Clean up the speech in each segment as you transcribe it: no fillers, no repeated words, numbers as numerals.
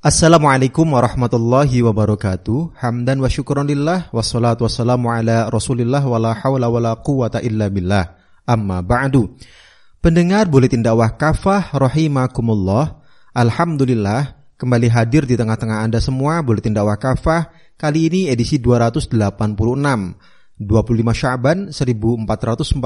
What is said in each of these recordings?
Assalamualaikum warahmatullahi wabarakatuh. Hamdan wa syukranillah, wassalatu wassalamu ala rasulillah, wala hawla wala quwata illa billah. Amma ba'du. Pendengar Buletin Dakwah Kafah rahimakumullah. Alhamdulillah, kembali hadir di tengah-tengah Anda semua Buletin Dakwah Kafah. Kali ini edisi 286, 25 Sya'ban 1444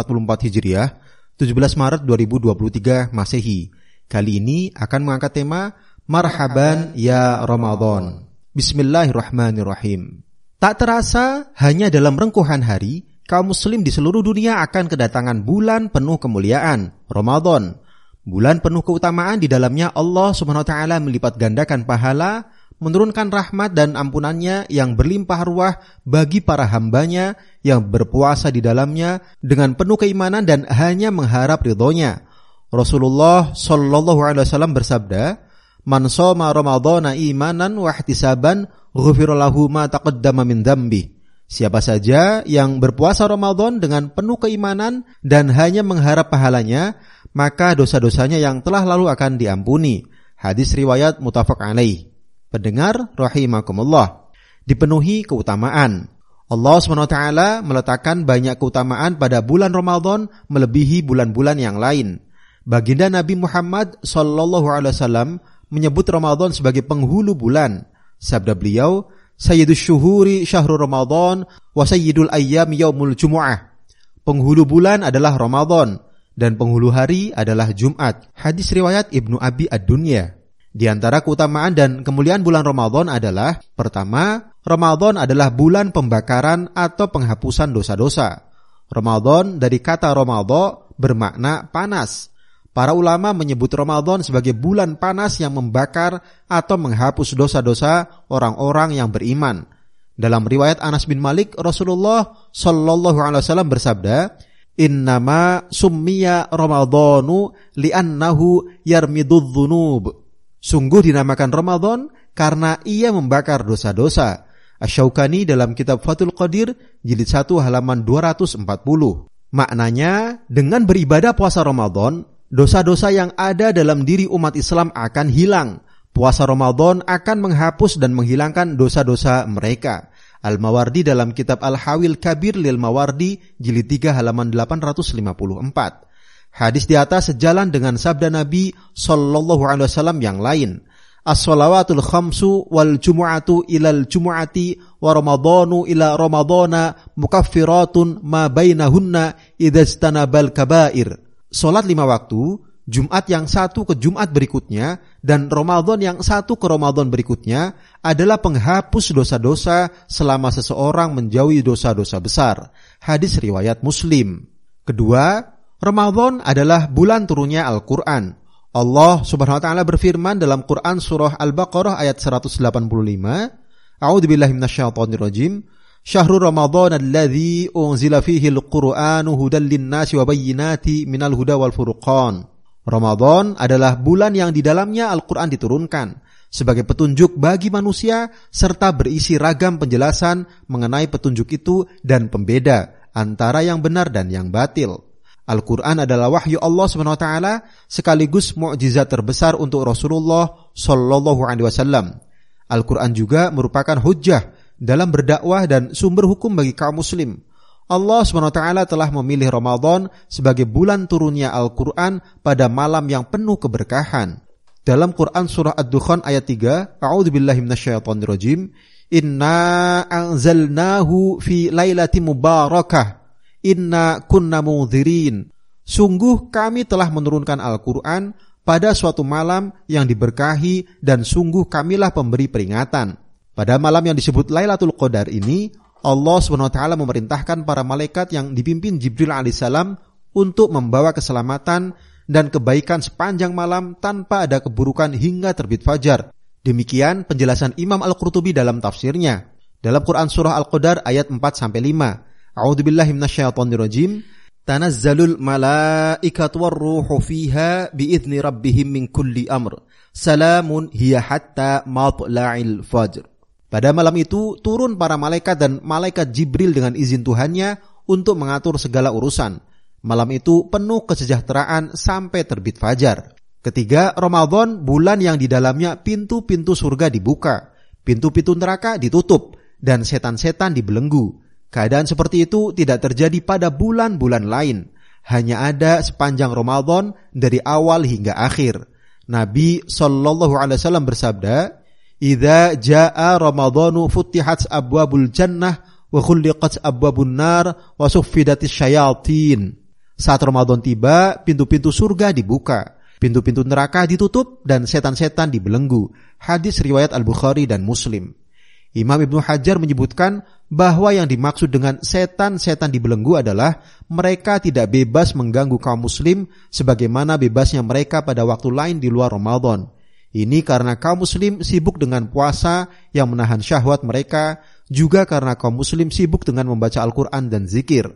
Hijriah, 17 Maret 2023 Masehi. Kali ini akan mengangkat tema Marhaban ya Ramadan. Bismillahirrahmanirrahim. Tak terasa, hanya dalam rengkuhan hari, kaum muslim di seluruh dunia akan kedatangan bulan penuh kemuliaan, Ramadan. Bulan penuh keutamaan, di dalamnya Allah SWT melipat gandakan pahala, menurunkan rahmat dan ampunannya yang berlimpah ruah bagi para hambanya yang berpuasa di dalamnya dengan penuh keimanan dan hanya mengharap ridhonya. Rasulullah SAW bersabda, Man shoma Ramadhana imanan wa ihtisaban ghufira lahu ma taqaddama min dzambi. Siapa saja yang berpuasa Ramadan dengan penuh keimanan dan hanya mengharap pahalanya, maka dosa-dosanya yang telah lalu akan diampuni. Hadis riwayat muttafaq alaih. Pendengar rahimakumullah, dipenuhi keutamaan. Allah SWT meletakkan banyak keutamaan pada bulan Ramadan melebihi bulan-bulan yang lain. Baginda Nabi Muhammad SAW menyebut Ramadan sebagai penghulu bulan. Sabda beliau, Sayyidus syuhuri syahrul Ramadan wa sayyidul ayyam yaumul jumu'ah. Penghulu bulan adalah Ramadan dan penghulu hari adalah Jumat. Hadis riwayat Ibnu Abi Ad-Dunya. Di antara keutamaan dan kemuliaan bulan Ramadan adalah, pertama, Ramadan adalah bulan pembakaran atau penghapusan dosa-dosa. Ramadan dari kata Ramadha bermakna panas. Para ulama menyebut Ramadan sebagai bulan panas yang membakar atau menghapus dosa-dosa orang-orang yang beriman. Dalam riwayat Anas bin Malik, Rasulullah SAW bersabda, Innama summiya Ramadhanu li'annahu yarmidudz dzunub. Sungguh dinamakan Ramadan karena ia membakar dosa-dosa. Asy-Syaukani dalam kitab Fathul Qadir jilid 1 halaman 240. Maknanya, dengan beribadah puasa Ramadan, dosa-dosa yang ada dalam diri umat Islam akan hilang. Puasa Ramadan akan menghapus dan menghilangkan dosa-dosa mereka. Al-Mawardi dalam kitab Al-Hawil Kabir lil Mawardi jilid 3 halaman 854. Hadis di atas sejalan dengan sabda Nabi SAW yang lain. As-salawatul khamsu wal jumu'atu ilal jumu'ati wa ramadhanu ila ramadhana mukaffiratun ma bainahunna idzastanabal kabair. Salat 5 waktu, Jumat yang satu ke Jumat berikutnya, dan Ramadan yang satu ke Ramadan berikutnya adalah penghapus dosa-dosa selama seseorang menjauhi dosa-dosa besar. Hadis riwayat Muslim. Kedua, Ramadan adalah bulan turunnya Al-Quran. Allah Subhanahu wa taala berfirman dalam Quran surah Al-Baqarah ayat 185, A'udzubillahi minasyaitonirrajim. Syahrul Ramadan alladzi unzila fihi al-Qur'anu hudan lin-nasi wa bayyinati minal huda wal furqan. Ramadan adalah bulan yang di dalamnya Al-Qur'an diturunkan sebagai petunjuk bagi manusia serta berisi ragam penjelasan mengenai petunjuk itu dan pembeda antara yang benar dan yang batil. Al-Qur'an adalah wahyu Allah SWT sekaligus mukjizat terbesar untuk Rasulullah sallallahu alaihi wasallam. Al-Qur'an juga merupakan hujjah dalam berdakwah dan sumber hukum bagi kaum muslim. Allah SWT telah memilih Ramadan sebagai bulan turunnya Al-Quran pada malam yang penuh keberkahan. Dalam Quran surah Ad-Dukhan ayat 3, A'udzubillahi minasyaitonirrajim, Inna anzalnahu fi lailatin mubarakah, inna kunna munzirin. Sungguh kami telah menurunkan Al-Quran pada suatu malam yang diberkahi dan sungguh kamilah pemberi peringatan. Pada malam yang disebut Lailatul Qadar ini, Allah SWT memerintahkan para malaikat yang dipimpin Jibril alaihissalam untuk membawa keselamatan dan kebaikan sepanjang malam tanpa ada keburukan hingga terbit fajar. Demikian penjelasan Imam Al-Qurtubi dalam tafsirnya. Dalam Quran surah Al-Qadar ayat 4-5, A'udzubillahi minasyaitonirrajim, Tanazzalul malaikatu warruhu fiha biizni rabbihim min kulli amr. Salamun hiya hatta matla'il fajr. Pada malam itu turun para malaikat dan malaikat Jibril dengan izin Tuhannya untuk mengatur segala urusan. Malam itu penuh kesejahteraan sampai terbit fajar. Ketiga, Ramadan bulan yang di dalamnya pintu-pintu surga dibuka, pintu-pintu neraka ditutup, dan setan-setan dibelenggu. Keadaan seperti itu tidak terjadi pada bulan-bulan lain. Hanya ada sepanjang Ramadan dari awal hingga akhir. Nabi SAW bersabda, "Idza jaa Ramadhanu futtihat abwabul jannah wa khulliqat abwabun nar wa suffidatis syayatin." Saat Ramadan tiba, pintu-pintu surga dibuka, pintu-pintu neraka ditutup, dan setan-setan dibelenggu. Hadis riwayat Al-Bukhari dan Muslim. Imam Ibnu Hajar menyebutkan bahwa yang dimaksud dengan setan-setan dibelenggu adalah mereka tidak bebas mengganggu kaum muslim sebagaimana bebasnya mereka pada waktu lain di luar Ramadan. Ini karena kaum muslim sibuk dengan puasa yang menahan syahwat mereka, juga karena kaum muslim sibuk dengan membaca Al-Quran dan zikir.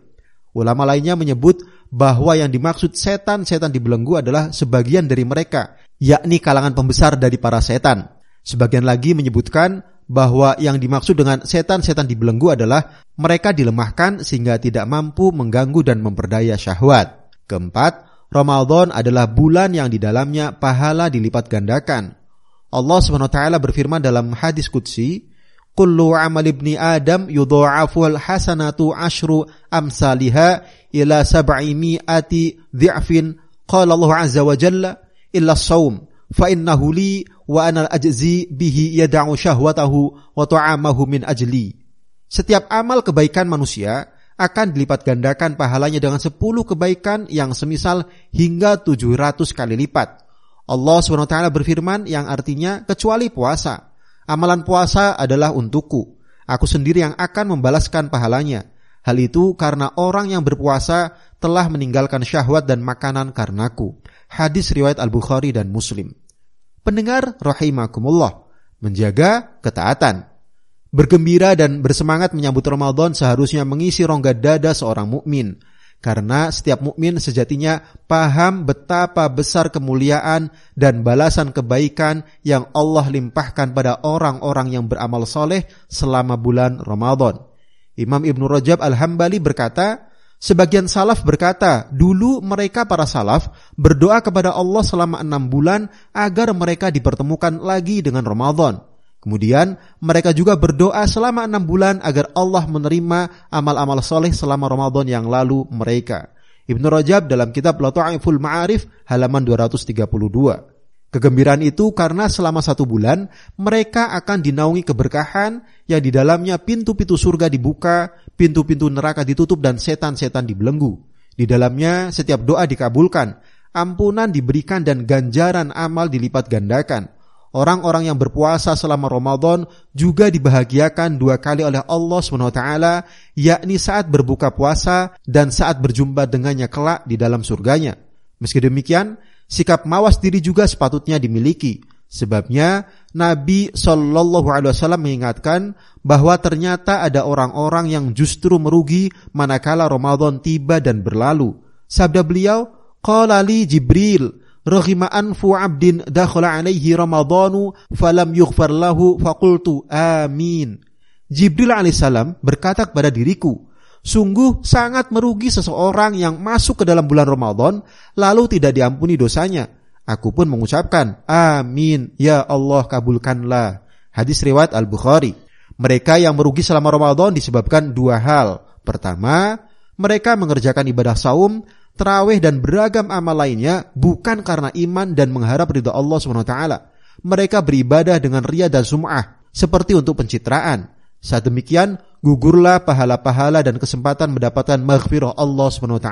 Ulama lainnya menyebut bahwa yang dimaksud setan-setan dibelenggu adalah sebagian dari mereka, yakni kalangan pembesar dari para setan. Sebagian lagi menyebutkan bahwa yang dimaksud dengan setan-setan dibelenggu adalah mereka dilemahkan sehingga tidak mampu mengganggu dan memperdaya syahwat. Keempat, Ramadan adalah bulan yang di dalamnya pahala dilipat gandakan. Allah SWT berfirman dalam hadis qudsi, "Kullu amal ibni Adam yudha'afu al-hasanatu asyru amsalihha ila 700 dhi'fin." Qala Allah azza wa jalla, "Illa as-shaum fa innahu li wa ana ajzi bihi yad'u syahwatahu wa ta'amahu min ajli." Setiap amal kebaikan manusia akan dilipat gandakan pahalanya dengan 10 kebaikan yang semisal hingga 700 kali lipat. Allah SWT berfirman yang artinya kecuali puasa. Amalan puasa adalah untukku. Aku sendiri yang akan membalaskan pahalanya. Hal itu karena orang yang berpuasa telah meninggalkan syahwat dan makanan karenaku. Hadis riwayat Al-Bukhari dan Muslim. Pendengar rahimakumullah, menjaga ketaatan, bergembira dan bersemangat menyambut Ramadan seharusnya mengisi rongga dada seorang mukmin. Karena setiap mukmin sejatinya paham betapa besar kemuliaan dan balasan kebaikan yang Allah limpahkan pada orang-orang yang beramal soleh selama bulan Ramadan. Imam Ibnu Rajab Al-Hambali berkata, sebagian salaf berkata, dulu mereka para salaf berdoa kepada Allah selama 6 bulan agar mereka dipertemukan lagi dengan Ramadan. Kemudian mereka juga berdoa selama 6 bulan agar Allah menerima amal-amal soleh selama Ramadan yang lalu mereka. Ibnu Rajab dalam kitab Lata'iful Ma'arif halaman 232. Kegembiraan itu karena selama 1 bulan mereka akan dinaungi keberkahan yang di dalamnya pintu-pintu surga dibuka, pintu-pintu neraka ditutup dan setan-setan dibelenggu. Di dalamnya setiap doa dikabulkan, ampunan diberikan dan ganjaran amal dilipat gandakan. Orang-orang yang berpuasa selama Ramadan juga dibahagiakan 2 kali oleh Allah SWT, yakni saat berbuka puasa dan saat berjumpa dengannya kelak di dalam surganya. Meski demikian, sikap mawas diri juga sepatutnya dimiliki. Sebabnya Nabi SAW mengingatkan bahwa ternyata ada orang-orang yang justru merugi manakala Ramadan tiba dan berlalu. Sabda beliau, "Qala li Jibril, raghima anfu 'abdin dakhala 'alaihi Ramadhanu falam yughfar lahu faqultu amin." Jibril alaihissalam berkata kepada diriku, sungguh sangat merugi seseorang yang masuk ke dalam bulan Ramadan lalu tidak diampuni dosanya. Aku pun mengucapkan amin, ya Allah kabulkanlah. Hadis riwayat Al-Bukhari. Mereka yang merugi selama Ramadan disebabkan 2 hal. Pertama, mereka mengerjakan ibadah saum, tarawih dan beragam amal lainnya bukan karena iman dan mengharap ridha Allah SWT. Mereka beribadah dengan riya dan sum'ah, seperti untuk pencitraan. Saat demikian, gugurlah pahala-pahala dan kesempatan mendapatkan maghfirah Allah SWT.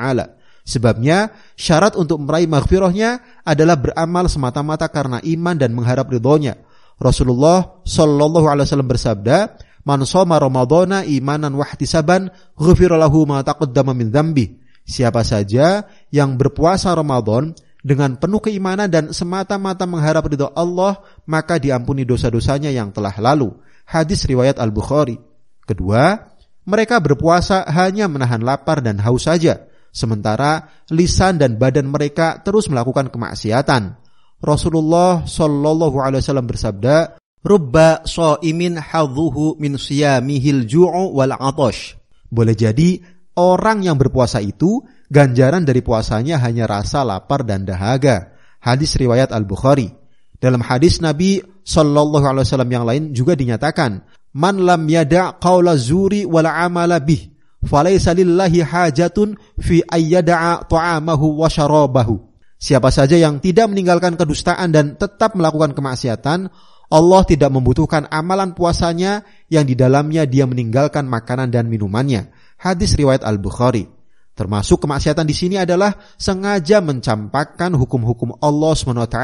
Sebabnya, syarat untuk meraih maghfirahnya adalah beramal semata-mata karena iman dan mengharap ridhonya. Rasulullah SAW bersabda, "Man shoma Ramadhana imanan wahtisaban, ghufira lahu ma taqaddama min dzambi." Siapa saja yang berpuasa Ramadan dengan penuh keimanan dan semata-mata mengharap ridha Allah, maka diampuni dosa-dosanya yang telah lalu. Hadis riwayat Al-Bukhari. Kedua, mereka berpuasa hanya menahan lapar dan haus saja, sementara lisan dan badan mereka terus melakukan kemaksiatan. Rasulullah SAW bersabda, "Rubba shaimin hadzuhu min siyamihil ju'u wal 'atash." Boleh jadi orang yang berpuasa itu ganjaran dari puasanya hanya rasa lapar dan dahaga. Hadis riwayat Al-Bukhari. Dalam hadis Nabi sallallahu alaihi wasallam yang lain juga dinyatakan, "Man lam yada' qaula zuri wal amala bih, falaysa lillahi hajatun fi ayyada'a ta'amahu wa syarabahu." Siapa saja yang tidak meninggalkan kedustaan dan tetap melakukan kemaksiatan, Allah tidak membutuhkan amalan puasanya yang di dalamnya dia meninggalkan makanan dan minumannya. Hadis riwayat Al-Bukhari. Termasuk kemaksiatan di sini adalah sengaja mencampakkan hukum-hukum Allah SWT,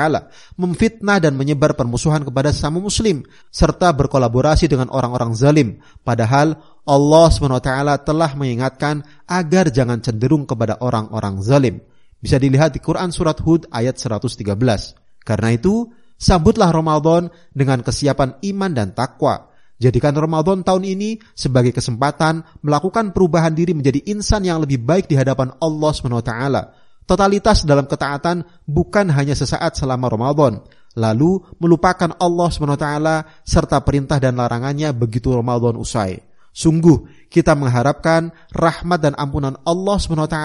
memfitnah dan menyebar permusuhan kepada sesama muslim, serta berkolaborasi dengan orang-orang zalim. Padahal Allah SWT telah mengingatkan agar jangan cenderung kepada orang-orang zalim. Bisa dilihat di Quran Surat Hud ayat 113. Karena itu, sambutlah Ramadan dengan kesiapan iman dan takwa. Jadikan Ramadan tahun ini sebagai kesempatan melakukan perubahan diri menjadi insan yang lebih baik di hadapan Allah SWT. Totalitas dalam ketaatan bukan hanya sesaat selama Ramadan, lalu melupakan Allah SWT serta perintah dan larangannya begitu Ramadan usai. Sungguh kita mengharapkan rahmat dan ampunan Allah SWT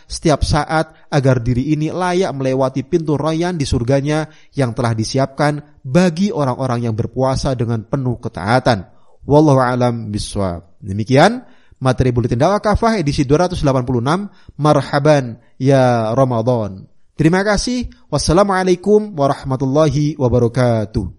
setiap saat agar diri ini layak melewati pintu rayyan di surganya yang telah disiapkan bagi orang-orang yang berpuasa dengan penuh ketaatan. Wallahu a'lam bishawab. Demikian materi Buletin Dakwah Kafah edisi 286, Marhaban ya Ramadan. Terima kasih. Wassalamualaikum warahmatullahi wabarakatuh.